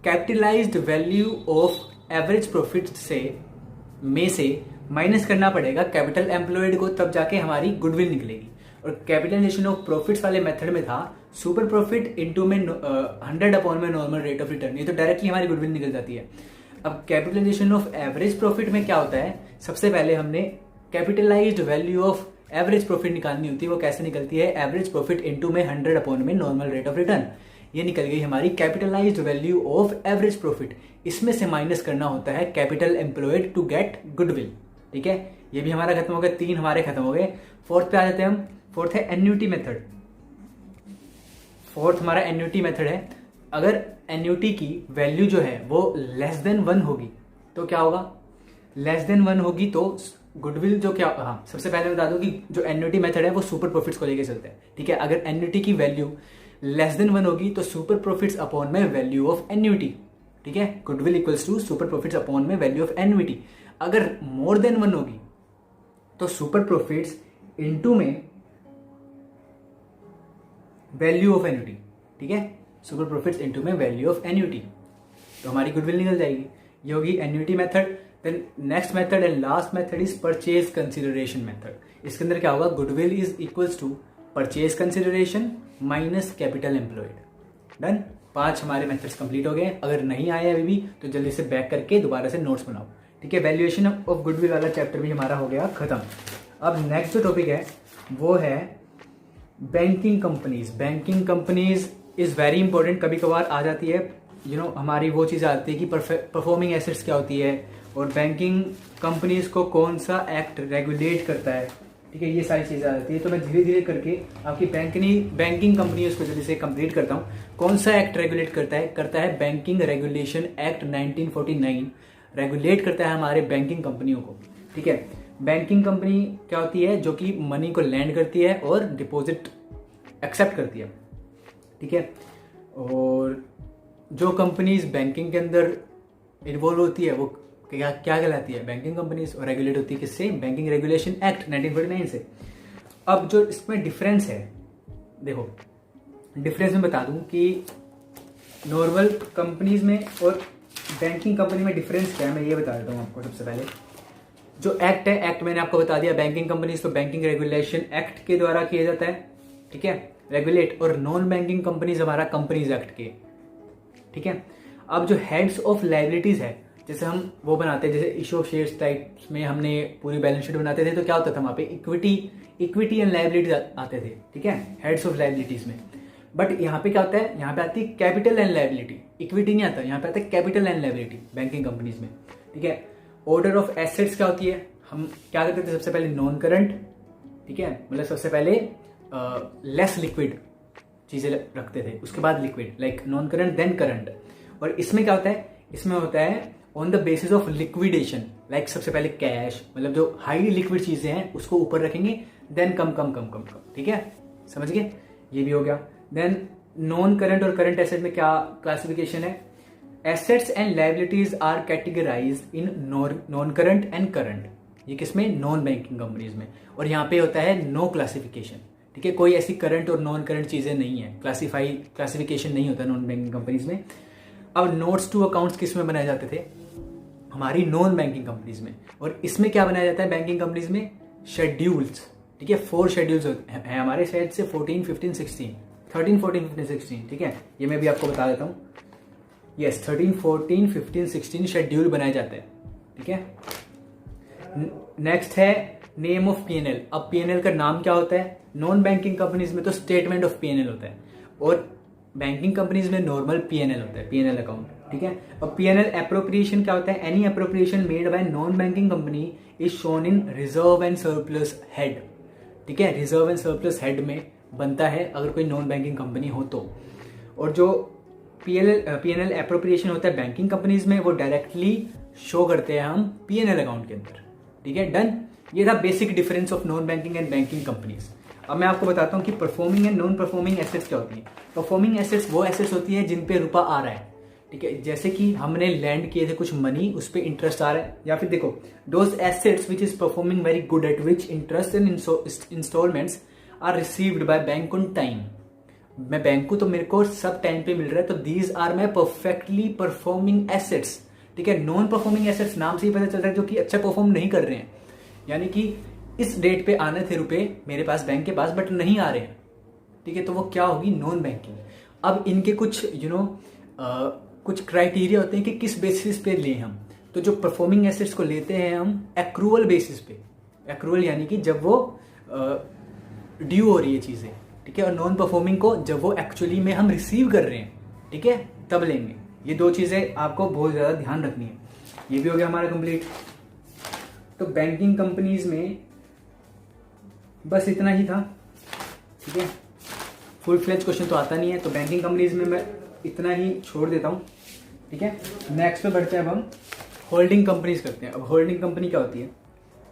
capitalised value of average profit से माइनस करना पड़ेगा कैपिटल एम्प्लॉयड को, तब जाके हमारी गुडविल निकलेगी। और कैपिटलाइजेशन ऑफ प्रॉफिट्स वाले मेथड में था सुपर प्रॉफिट इनटू में 100 अपॉन में नॉर्मल रेट ऑफ रिटर्न, ये तो डायरेक्टली हमारी गुडविल निकल जाती है। अब कैपिटलाइजेशन ऑफ एवरेज प्रॉफिट में क्या होता है? सबसे पहले हमने capitalised value of average profit निकालनी होती है। वो कैसे निकलती है? एवरेज प्रॉफिट इनटू में 100 अपॉन में नॉर्मल रेट ऑफ रिटर्न, ये निकल गई हमारी capitalized value of average profit. इसमें से माइनस करना होता है capital employed to get goodwill. ठीक है, ये भी हमारा खत्म हो गया, 3 हमारे खत्म हो गए। फोर्थ पे आ जाते हैं हम। फोर्थ है एन्युटी मेथड। फोर्थ हमारा एन्युटी मेथड है। अगर एन्युटी की वैल्यू जो है वो लेस देन 1 होगी तो क्या होगा? लेस देन 1 होगी तो गुडविल जो क्या, हाँ सबसे पहले बता दो कि जो एन्युटी मेथड है वो सुपर प्रॉफिट्स को लेके चलता है। ठीक है, अगर एन्युटी की वैल्यू लेस देन 1 होगी तो सुपर प्रॉफिट्स अपॉन में वैल्यू ऑफ एन्युटी। ठीक है, goodwill equals to super profits upon में वैल्यू ऑफ एन्युटी। अगर मोर देन 1 होगी तो सुपर प्रॉफिट्स इनटू में वैल्यू ऑफ एन्युटी। ठीक है, सुपर प्रॉफिट्स इनटू में वैल्यू ऑफ एन्युटी, तो हमारी गुडविल निकल जाएगी। ये होगी annuity method. Then next method and last method is purchase consideration method. इसके अंदर क्या होगा? Goodwill is equals to purchase consideration minus capital employed. Done, 5 हमारे मेथड्स कंप्लीट हो गए। अगर नहीं आए अभी भी तो जल्दी से बैक करके दोबारा से नोट्स बनाओ। ठीक है, वैल्यूएशन ऑफ गुडविल वाला चैप्टर भी हमारा हो गया खत्म। अब नेक्स्ट जो टॉपिक है वो है banking companies. Banking companies is very important, कभी कभार आ जाती है। हमारी वो चीज़ आती है कि परफॉर्मिंग एसेट्स क्या होती है और बैंकिंग कंपनीज को कौन सा एक्ट रेगुलेट करता है। ठीक है, ये सारी चीज़ें आ जाती है। तो मैं धीरे धीरे करके आपकी बैंकिंग कंपनीज को जल्दी से कंप्लीट करता हूँ। कौन सा एक्ट रेगुलेट करता है बैंकिंग रेगुलेशन एक्ट 1949 रेगुलेट करता है हमारे बैंकिंग कंपनियों को। ठीक है, बैंकिंग कंपनी क्या होती है? जो कि मनी को लैंड करती है और डिपॉजिट एक्सेप्ट करती है। ठीक है, और जो कंपनीज बैंकिंग के अंदर इन्वॉल्व होती है वो क्या कहलाती है? Banking companies. और रेगुलेट होती है किससे? बैंकिंग रेगुलेशन एक्ट 1949 से। अब जो इसमें डिफरेंस है, देखो डिफरेंस मैं बता दूं कि नॉर्मल कंपनीज में और बैंकिंग कंपनी में डिफरेंस क्या है, मैं ये बता देता हूँ आपको। सबसे पहले जो एक्ट है, एक्ट मैंने आपको बता दिया। बैंकिंग कंपनीज तो बैंकिंग रेगुलेशन एक्ट के द्वारा किया जाता है। ठीक है, रेगुलेट। और नॉन बैंकिंग कंपनीज हमारा कंपनीज एक्ट के। ठीक है, अब जो हेड्स ऑफ लाइबिलिटीज है, जैसे हम वो बनाते हैं, जैसे इशू ऑफ शेयर्स टाइप्स में हमने पूरी बैलेंस शीट बनाते थे तो क्या होता था वहां पे? इक्विटी एंड लाइबिलिटीज आते थे। ठीक है, हेड्स ऑफ लाइबिलिटीज में। बट यहाँ पे क्या होता है? यहाँ पे आती है कैपिटल एंड लाइबिलिटी। इक्विटी नहीं आता, यहाँ पे आता है capital and liability banking companies में। ठीक है, ऑर्डर ऑफ एसेट्स क्या होती है? हम क्या करते थे? सबसे पहले नॉन करंट। ठीक है, मतलब सबसे पहले लेस लिक्विड चीजें रखते थे, उसके बाद liquid, like non current then current. और इसमें क्या होता है? इसमें होता है on the basis of liquidation, like सबसे पहले कैश, मतलब जो हाईली लिक्विड चीजें हैं उसको ऊपर रखेंगे, देन कम कम कम कम कम। ठीक है, समझ गए? ये भी हो गया। देन नॉन करंट और करंट एसेट में क्या क्लासिफिकेशन है? Assets and liabilities are categorized in non current and current. ये किसमें? नॉन बैंकिंग कंपनीज में। और यहाँ पे होता है नो क्लासिफिकेशन। ठीक है, कोई ऐसी करंट और नॉन करंट चीजें नहीं है, क्लासिफिकेशन नहीं होता नॉन बैंकिंग कंपनीज में। अब नोट्स टू अकाउंट्स किस में बनाए जाते थे? हमारी नॉन बैंकिंग कंपनीज में। और इसमें क्या बनाया जाता है बैंकिंग कंपनीज में? शेड्यूल्स। ठीक है, 4 शेड्यूल्स हैं हमारे साइड से, 14, 15, 16, 13, 14, 15, 16। ठीक है, ये मैं भी आपको बता देता हूँ। यस, 13, 14, 15, 16 शेड्यूल बनाए जाते हैं। ठीक है, नेक्स्ट है नेम ऑफ पीएनएल। अब पीएनएल का नाम क्या होता है? नॉन बैंकिंग कंपनीज में तो स्टेटमेंट ऑफ पीएनएल होता है और बैंकिंग कंपनीज में नॉर्मल पीएनएल होता है, पीएनएल अकाउंट। ठीक है, अब पीएनएल एप्रोप्रिएशन क्या होता है? Any appropriation made by non banking company is shown in reserve and surplus head. ठीक है, रिजर्व एंड सरप्लस हेड में बनता है अगर कोई नॉन बैंकिंग कंपनी हो तो। और जो पीएनएल एप्रोप्रिएशन होता है बैंकिंग कंपनीज में, वो डायरेक्टली शो करते हैं हम पीएनएल अकाउंट के अंदर। ठीक है, डन। ये था basic difference of non banking and banking companies. अब मैं आपको बताता हूँ कि performing and non performing assets क्या होती है। परफॉर्मिंग एसेट्स वो एसेट्स होती है जिन पे रुपया आ रहा है, ठीक है, जैसे कि हमने लैंड किए थे कुछ मनी, उस पर इंटरेस्ट आ रहा है। या फिर देखो those assets which is performing very good at which interest and instalments are received by bank on time. मैं बैंक को तो मेरे को सब टाइम पे मिल रहा है, तो these are my perfectly performing assets, ठीक है। नॉन परफॉर्मिंग एसेट्स नाम से ही पता चल रहा है जो कि अच्छा परफॉर्म नहीं कर रहे हैं, यानी कि इस डेट पे आने थे रुपए मेरे पास बैंक के पास बट नहीं आ रहे हैं, ठीक है, तो वो क्या होगी, नॉन बैंकिंग। अब इनके कुछ कुछ क्राइटेरिया होते हैं कि किस बेसिस पे लें हम। तो जो परफॉर्मिंग एसेट्स को लेते हैं हम एक्रूअल बेसिस पे, एक्रूअल यानी कि जब वो ड्यू हो रही है चीजें, ठीक है, और नॉन परफॉर्मिंग को जब वो एक्चुअली में हम रिसीव कर रहे हैं, ठीक है, तब लेंगे। ये दो चीजें आपको बहुत ज्यादा ध्यान रखनी है। ये भी हो गया हमारा कंप्लीट। तो बैंकिंग कंपनीज में बस इतना ही था, ठीक है, फुल फ्लेज क्वेश्चन तो आता नहीं है, तो बैंकिंग कंपनीज में मैं इतना ही छोड़ देता हूँ, ठीक है। नेक्स्ट पे बढ़ते हैं, अब हम होल्डिंग कंपनीज करते हैं। अब होल्डिंग कंपनी क्या होती है,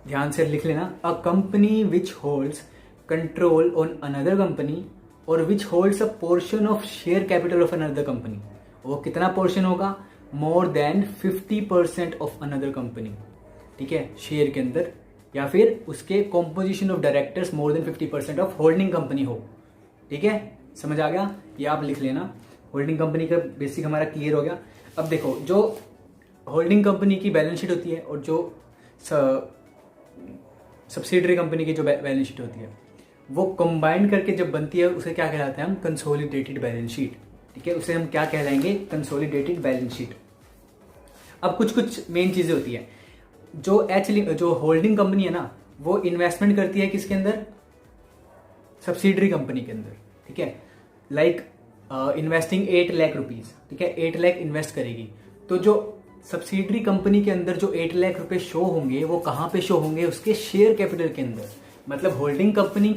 ध्यान से लिख लेना, a company which holds control on another company और which holds a portion of share capital of another company. वो कितना पोर्शन होगा, more than 50% of another company, ठीक है, शेयर के अंदर, या फिर उसके composition of directors more than 50% of holding company हो, ठीक है, समझ आ गया, ये आप लिख लेना। होल्डिंग कंपनी का बेसिक हमारा क्लियर हो गया। अब देखो जो होल्डिंग कंपनी की बैलेंस शीट होती है और जो सब्सिडरी कंपनी की जो बैलेंस शीट होती है वो कंबाइन करके जब बनती है उसे क्या कहलाते हैं हम, कंसोलिडेटेड बैलेंस शीट, ठीक है, उसे हम क्या कहलाएंगे, कंसोलिडेटेड बैलेंस शीट। अब कुछ कुछ मेन चीजें होती है। जो होल्डिंग कंपनी है ना वो इन्वेस्टमेंट करती है किसके अंदर, सब्सिडरी कंपनी के अंदर, ठीक है, लाइक इन्वेस्टिंग 8 लाख रुपीज, ठीक है, 8 लाख इन्वेस्ट करेगी। तो जो सब्सिडरी कंपनी के अंदर जो 8 लाख रुपए शो होंगे वो कहाँ पे शो होंगे, उसके शेयर कैपिटल के अंदर। मतलब होल्डिंग कंपनी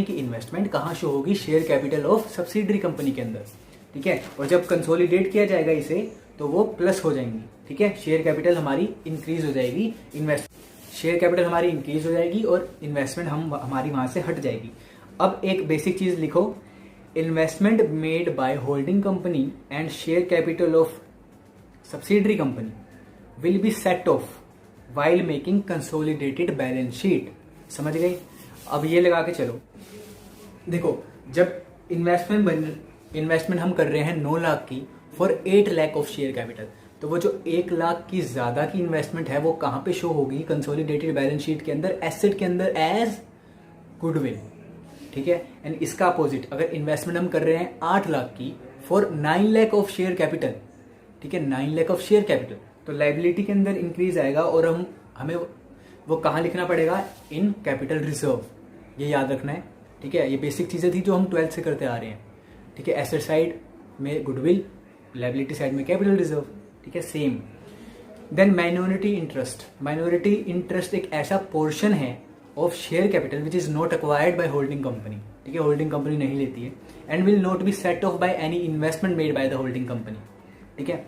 की इन्वेस्टमेंट कहाँ शो होगी, share capital of subsidiary company के अंदर, ठीक है। और जब कंसोलिडेट किया जाएगा इसे तो वो प्लस हो जाएंगी, ठीक है, शेयर कैपिटल हमारी इंक्रीज हो जाएगी, शेयर कैपिटल हमारी इंक्रीज हो जाएगी और इन्वेस्टमेंट हमारी वहां से हट जाएगी। अब एक बेसिक चीज लिखो, investment made bye holding company and share capital of subsidiary company will be set of while making consolidated balance sheet. समझ गए? अब ये लगा के चलो, देखो जब इन्वेस्टमेंट हम कर रहे हैं 9 लाख की for 8 lakh of share capital, तो वो जो 1 लाख की ज्यादा की इन्वेस्टमेंट है वो कहां पे शो होगी, कंसोलिडेटेड बैलेंस शीट के अंदर, एसेट के अंदर एज गुडविल, ठीक है। एंड इसका अपोजिट, अगर इन्वेस्टमेंट हम कर रहे हैं 8 लाख की for 9 lakh of share capital, ठीक है, 9 लाख ऑफ शेयर कैपिटल, तो लाइबिलिटी के अंदर इंक्रीज आएगा और हमें वो कहाँ लिखना पड़ेगा, इन कैपिटल रिजर्व। ये याद रखना है, ठीक है। ये बेसिक चीजें थी जो हम 12th से करते आ रहे हैं, ठीक है। एसेट साइड में गुडविल, लाइबिलिटी साइड में कैपिटल रिजर्व, ठीक है, सेम। देन माइनॉरिटी इंटरेस्ट एक ऐसा पोर्शन है of share capital which is not acquired by holding company, ठीक है, होल्डिंग कंपनी नहीं लेती है, and will not be set off by any investment made by the holding company, ठीक है,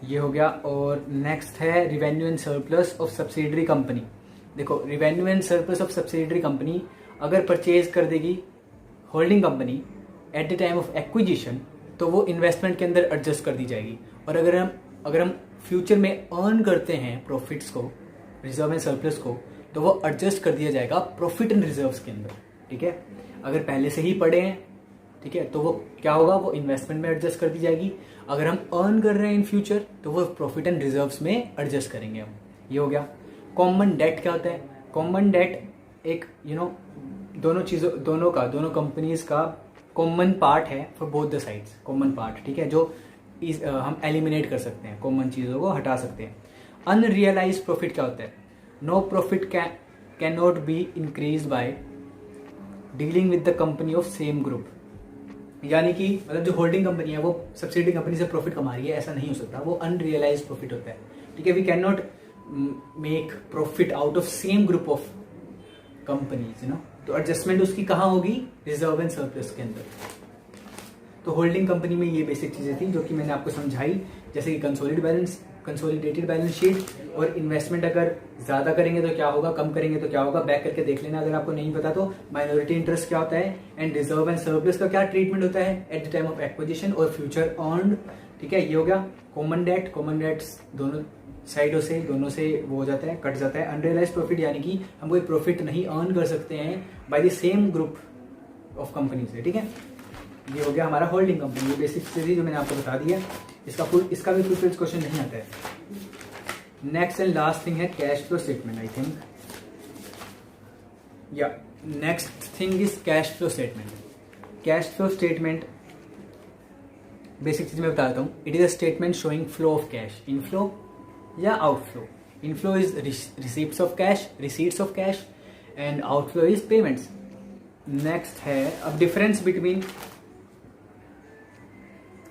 ये हो गया। और नेक्स्ट है revenue and surplus of subsidiary company. देखो revenue and surplus of subsidiary company अगर परचेज कर देगी holding company at the time of acquisition, तो वो इन्वेस्टमेंट के अंदर एडजस्ट कर दी जाएगी। और अगर हम फ्यूचर में अर्न करते हैं प्रॉफिट्स को, रिजर्व एंड सरप्लस को, तो वो एडजस्ट कर दिया जाएगा प्रॉफिट एंड रिजर्व्स के अंदर, ठीक है। अगर पहले से ही पड़े हैं, ठीक है, तो वो क्या होगा, वो इन्वेस्टमेंट में एडजस्ट कर दी जाएगी। अगर हम अर्न कर रहे हैं इन फ्यूचर तो वो प्रॉफिट एंड रिजर्व्स में एडजस्ट करेंगे हम। ये हो गया। कॉमन डेट क्या होता है, कॉमन डेट एक दोनों कंपनीज का कॉमन पार्ट है for both the sides, common part, ठीक है, जो हम एलिमिनेट कर सकते हैं, कॉमन चीजों को हटा सकते हैं। अनरियलाइज प्रॉफिट क्या होता है, no profit can not be increase by dealing with the company of same group. यानी कि मतलब जो होल्डिंग कंपनी है वो सब्सिडी कंपनी से प्रॉफिट कमा रही है, ऐसा नहीं हो सकता, वो अनरियलाइज प्रॉफिट होता है, ठीक है। We can not make profit out of same group of companies, you know. तो एडजस्टमेंट उसकी कहाँ होगी, रिजर्व एंड सरप्लस के अंदर। तो होल्डिंग कंपनी में ये बेसिक चीजें थी जो कि मैंने आपको समझाई, जैसे कि कंसोलिडेटेड बैलेंस शीट और इन्वेस्टमेंट अगर ज़्यादा करेंगे तो क्या होगा, कम करेंगे तो क्या होगा, बैक करके देख लेना अगर आपको नहीं पता तो। माइनॉरिटी इंटरेस्ट क्या होता है एंड रिजर्व एंड सरप्लस का क्या ट्रीटमेंट होता है eight the time of acquisition और फ्यूचर अर्न्ड। ठीक है, ये हो गया कॉमन डेट्स दोनों साइडों से, दोनों से वो हो जाता है, कट जाता है। अनरियलाइज प्रॉफिट यानी कि हम कोई प्रॉफिट नहीं अर्न कर सकते हैं by the same group of company से। ठीक है, ये हो गया हमारा होल्डिंग कंपनी। ये बेसिक चीज़ जो मैंने आपको बता दिया, इसका भी फुल क्वेश्चन नहीं आता है। नेक्स्ट एंड लास्ट थिंग है cash flow statement. I think या next thing is cash flow statement. Cash flow statement basic चीज मैं बताता हूँ। It is a statement showing flow of cash, inflow या outflow. Inflow is receipts of cash and outflow is payments. Next है अब difference between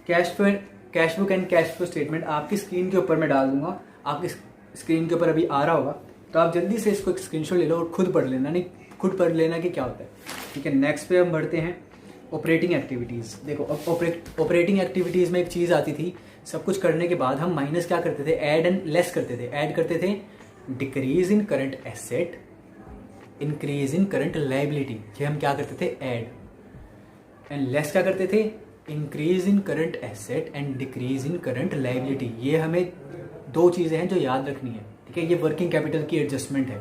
cash book and cash flow statement. आपकी screen के ऊपर मैं डाल दूंगा, आपकी स्क्रीन के ऊपर अभी आ रहा होगा, तो आप जल्दी से इसको एक स्क्रीनशॉट ले लो और खुद पढ़ लेना कि क्या होता है। ठीक है, नेक्स्ट पे हम बढ़ते हैं ऑपरेटिंग एक्टिविटीज़। देखो अब ऑपरेटिंग एक्टिविटीज़ में एक चीज़ आती थी, सब कुछ करने के बाद हम माइनस क्या करते थे, ऐड एंड लेस करते थे। ऐड करते थे decrease in current asset, increase in current liability, ये हम क्या करते थे, ऐड। एंड लेस क्या करते थे, increase in current asset and decrease in current liability. ये हमें दो चीज़ें हैं जो याद रखनी है। ठीक है, ये वर्किंग कैपिटल की एडजस्टमेंट है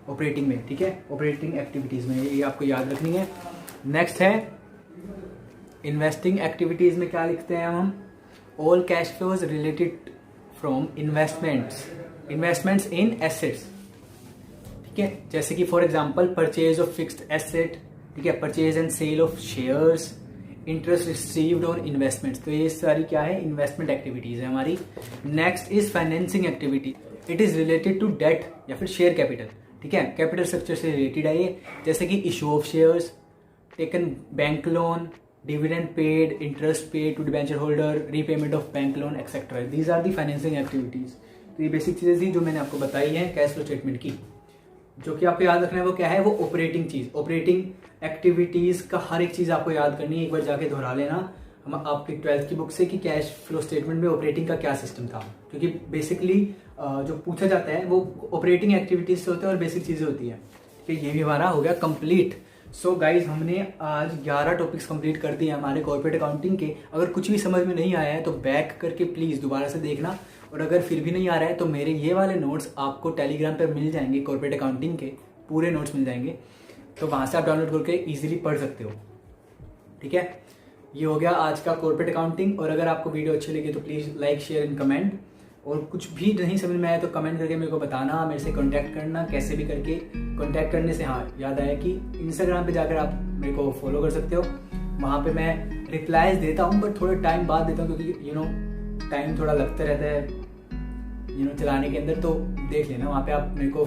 ऑपरेटिंग में। ठीक है, ऑपरेटिंग एक्टिविटीज़ में ये आपको याद रखनी है। नेक्स्ट है इन्वेस्टिंग एक्टिविटीज़ में क्या लिखते हैं हम, all cash flows related from investments in assets. ठीक है, जैसे कि for example purchase of fixed asset, ठीक है, purchase and sale of shares, interest received on investments. तो ये सारी क्या है, इन्वेस्टमेंट एक्टिविटीज है हमारी। Next is financing activity. It is related to debt या फिर शेयर कैपिटल। ठीक है, कैपिटल स्ट्रक्चर से रिलेटेड है ये, जैसे कि issue of shares, taken bank loan, dividend paid, interest paid to debenture holder, repayment of bank loan etcetera. These are the financing activities. तो ये बेसिक चीजें थी जो मैंने आपको बताई है कैश फ्लो स्टेटमेंट की। जो कि आपको याद रखना है वो क्या है, वो ऑपरेटिंग चीज, ऑपरेटिंग एक्टिविटीज का हर एक चीज आपको याद करनी है। एक बार जाके दोहरा लेना हम आपकी 12th की बुक से कि कैश फ्लो स्टेटमेंट में ऑपरेटिंग का क्या सिस्टम था, क्योंकि बेसिकली जो पूछा जाता है वो ऑपरेटिंग एक्टिविटीज से होता है और बेसिक चीजें होती है। ठीक है, ये भी हमारा हो गया कंप्लीट। सो गाइज, हमने आज 11 टॉपिक्स कंप्लीट कर दिए हमारे कॉर्पोरेट अकाउंटिंग के। अगर कुछ भी समझ में नहीं आया है तो बैक करके प्लीज दोबारा से देखना, और अगर फिर भी नहीं आ रहा है तो मेरे ये वाले नोट्स आपको टेलीग्राम पे मिल जाएंगे, कॉर्पोरेट अकाउंटिंग के पूरे नोट्स मिल जाएंगे, तो वहाँ से आप डाउनलोड करके इजीली पढ़ सकते हो। ठीक है, ये हो गया आज का कॉर्पोरेट अकाउंटिंग। और अगर आपको वीडियो अच्छी लगी तो please like share and comment, और कुछ भी नहीं समझ में आया तो कमेंट करके मेरे को बताना, मेरे से कांटेक्ट करना, कैसे भी करके। कांटेक्ट करने से हाँ याद आया कि इंस्टाग्राम पे जाकर आप मेरे को फॉलो कर सकते हो, वहाँ पे मैं रिप्लाईज देता हूँ, बट थोड़े टाइम बाद देता हूँ, क्योंकि टाइम थोड़ा लगता रहता है चलाने के अंदर। तो देख लेना, वहाँ पे आप मेरे को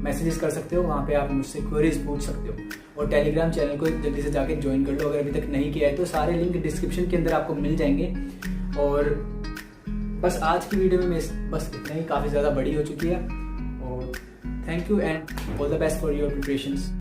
मैसेजेस कर सकते हो, वहाँ पे आप मुझसे क्वेरीज पूछ सकते हो। और टेलीग्राम चैनल को जल्दी से जाके ज्वाइन कर लो अगर अभी तक नहीं किया है तो। सारे लिंक डिस्क्रिप्शन के अंदर आपको मिल जाएंगे। और बस आज की वीडियो में बस इतना ही, काफ़ी ज़्यादा बड़ी हो चुकी है। और thank you and all the best for your preparations.